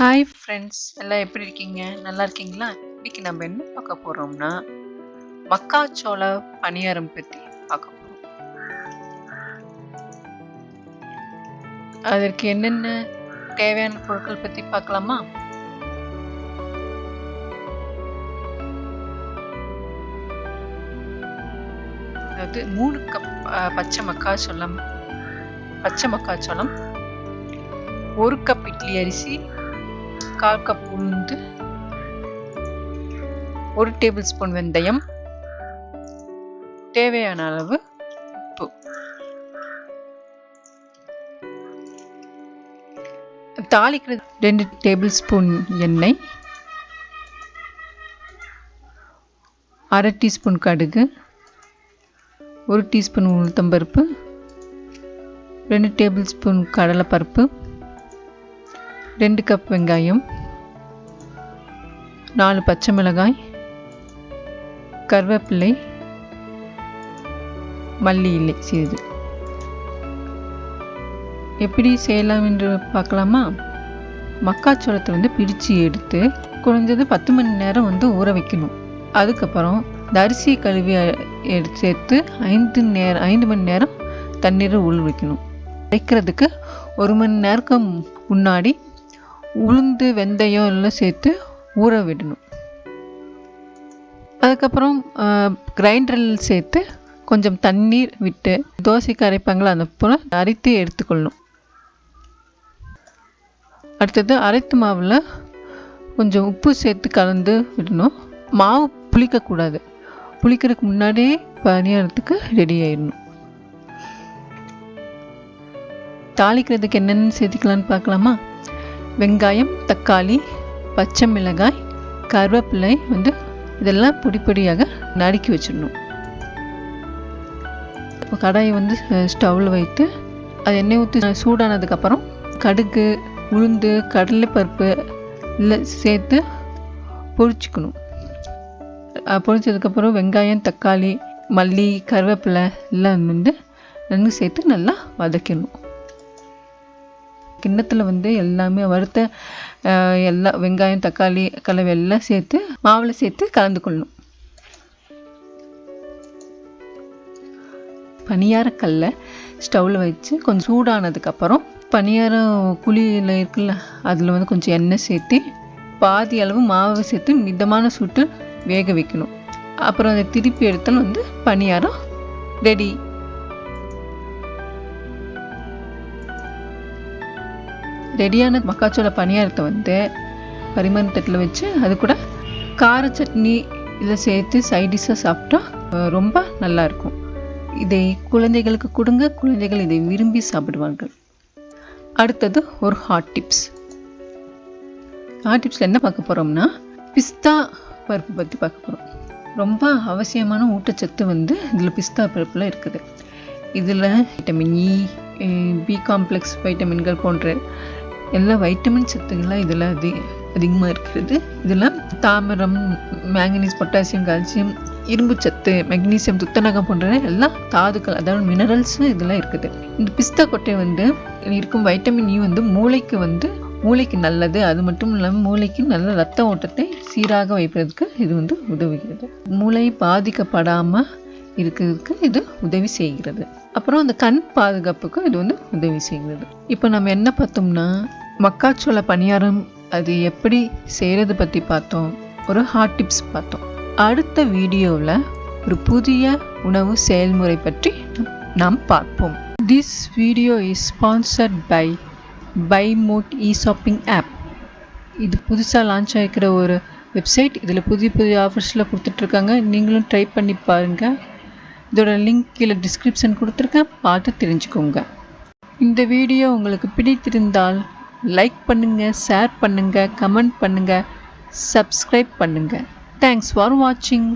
Hi friends, எல்லாம் எப்படி இருக்கீங்க? நல்லா இருக்கீங்களா? இன்னைக்கு நம்ம என்ன பார்க்க போறோம்னா மக்காச்சோள பணியாரம் பற்றி பார்க்க போறோம். அதற்கு என்னென்ன தேவையான பொருட்கள் பற்றி பார்க்கலாமா? அதாவது 3 கப் பச்சை மக்காச்சோளம், 1 கப் இட்லி அரிசி, 1/4 கப் உளுந்து, 1 டேபிள் ஸ்பூன் வெந்தயம், தேவையான அளவு உப்பு. தாளிக்கிறது 2 டேபிள் ஸ்பூன் எண்ணெய், 1/2 டீஸ்பூன் கடுகு, 1 டீஸ்பூன் உளுத்தம்பருப்பு, 2 டேபிள் ஸ்பூன் கடலைப்பருப்பு, 2 கப் வெங்காயம், 4 பச்சை மிளகாய், கருவேப்பிலை, மல்லி இலை சிறிது. எப்படி செய்யலாம் என்று பார்க்கலாமா? மக்காச்சோளத்தை பிரித்து எடுத்து குறைஞ்சது 10 மணி நேரம் ஊற வைக்கணும். அதுக்கப்புறம் இந்த அரிசியை கழுவி எடுத்து சேர்த்து 5 மணி நேரம் தண்ணீரை ஊற வைக்கணும். வைக்கிறதுக்கு 1 மணி நேரம் முன்னாடி உளுந்து வெந்தயம் எல்லாம் சேர்த்து ஊற விடணும். அதுக்கப்புறம் கிரைண்டரில் சேர்த்து கொஞ்சம் தண்ணீர் விட்டு தோசைக்கு அரைப்பாங்களா அந்த போல் அரைத்து எடுத்துக்கொள்ளணும். அடுத்தது அரைத்த மாவில் கொஞ்சம் உப்பு சேர்த்து கலந்து விடணும். மாவு புளிக்கக்கூடாது. புளிக்கிறதுக்கு முன்னாடியே பணியாரத்துக்கு ரெடி ஆயிடணும். தாளிக்கிறதுக்கு என்னென்னு சேர்த்துக்கலான்னு பார்க்கலாமா? வெங்காயம், தக்காளி, பச்சை மிளகாய், கருவேப்பிலை இதெல்லாம் பொடியாக நறுக்கி வச்சிடணும். கடாயை ஸ்டவ்வில் வைத்து அது எண்ணெய் ஊற்றி சூடானதுக்கப்புறம் கடுகு, உளுந்து, கடலைப்பருப்பு எல்லாம் சேர்த்து பொரிச்சுக்கணும். பொரிச்சதுக்கப்புறம் வெங்காயம், தக்காளி, மல்லி, கருவேப்பிலை எல்லாம் நன்கு சேர்த்து நல்லா வதக்கணும். கிண்ணத்தில் எல்லாமே வறுத்த எல்லா வெங்காயம், தக்காளி, கலவை எல்லாம் சேர்த்து மாவில் சேர்த்து கலந்து கொள்ளணும். பணியாரக்கல்ல ஸ்டவ்வில் வச்சு கொஞ்சம் சூடானதுக்கப்புறம் பணியாரம் குழியில் இருக்குல்ல அதில் கொஞ்சம் எண்ணெய் சேர்த்து பாதி அளவு மாவை சேர்த்து மிதமான சூட்டு வேக வைக்கணும். அப்புறம் அதை திருப்பி எடுத்தால் பணியாரம் ரெடி. ரெடியான மக்காச்சோள பணியாரத்தை பரிமாண தட்டில் வச்சு அது கூட கார சட்னி இதை சேர்த்து சைடிஷாக சாப்பிட்டா ரொம்ப நல்லாயிருக்கும். இதை குழந்தைகளுக்கு கொடுங்க, குழந்தைகள் இதை விரும்பி சாப்பிடுவார்கள். அடுத்தது ஒரு ஹாட் டிப்ஸ். என்ன பார்க்க போகிறோம்னா பிஸ்தா பருப்பு பற்றி பார்க்க போகிறோம். ரொம்ப அவசியமான ஊட்டச்சத்து இதில் பிஸ்தா பருப்பில் இருக்குது. இதில் வைட்டமின் இ, பி காம்ப்ளெக்ஸ் வைட்டமின்கள் போன்ற எல்லா வைட்டமின் சத்துக்கள்லாம் இதில் அதிகமாக இருக்கிறது. இதில் தாமிரம், மேங்கனீஸ், பொட்டாசியம், கால்சியம், இரும்பு சத்து, மெக்னீசியம், துத்தநாகம் போன்ற எல்லா தாதுக்கள் அதாவது மினரல்ஸும் இதெல்லாம் இருக்குது. இந்த பிஸ்தா கொட்டை இருக்கும் வைட்டமின் இ மூளைக்கு நல்லது. அது மட்டும் இல்லாமல் மூளைக்கு நல்ல ரத்த ஓட்டத்தை சீராக வைப்பதற்கு இது உதவுகிறது. மூளை பாதிக்கப்படாமல் இருக்கிறதுக்கு இது உதவி செய்கிறது. அப்புறம் அந்த கண் பாதுகாப்புக்கு இது உதவி செய்கிறது. இப்போ நம்ம என்ன பார்த்தோம்னா மக்காச்சோள பணியாரம் அது எப்படி செய்கிறது பற்றி பார்த்தோம். ஒரு ஹாட் டிப்ஸ் பார்த்தோம். அடுத்த வீடியோவில் ஒரு புதிய உணவு செயல்முறை பற்றி நாம் பார்ப்போம். This video is sponsored by Bymote e shopping app. இது புதுசாக லான்ச் ஆகிக்கிற ஒரு வெப்சைட். இதில் புதிய ஆஃபர்ஸில் கொடுத்துட்ருக்காங்க. நீங்களும் ட்ரை பண்ணி பாருங்கள். இதோட லிங்க் கீழே டிஸ்கிரிப்ஷன் கொடுத்துருக்கேன், பார்த்து தெரிஞ்சுக்கோங்க. இந்த வீடியோ உங்களுக்கு பிடித்திருந்தால் லைக் பண்ணுங்கள், ஷேர் பண்ணுங்கள், கமெண்ட் பண்ணுங்கள், சப்ஸ்கிரைப் பண்ணுங்கள். தேங்க்ஸ் ஃபார் வாட்சிங்.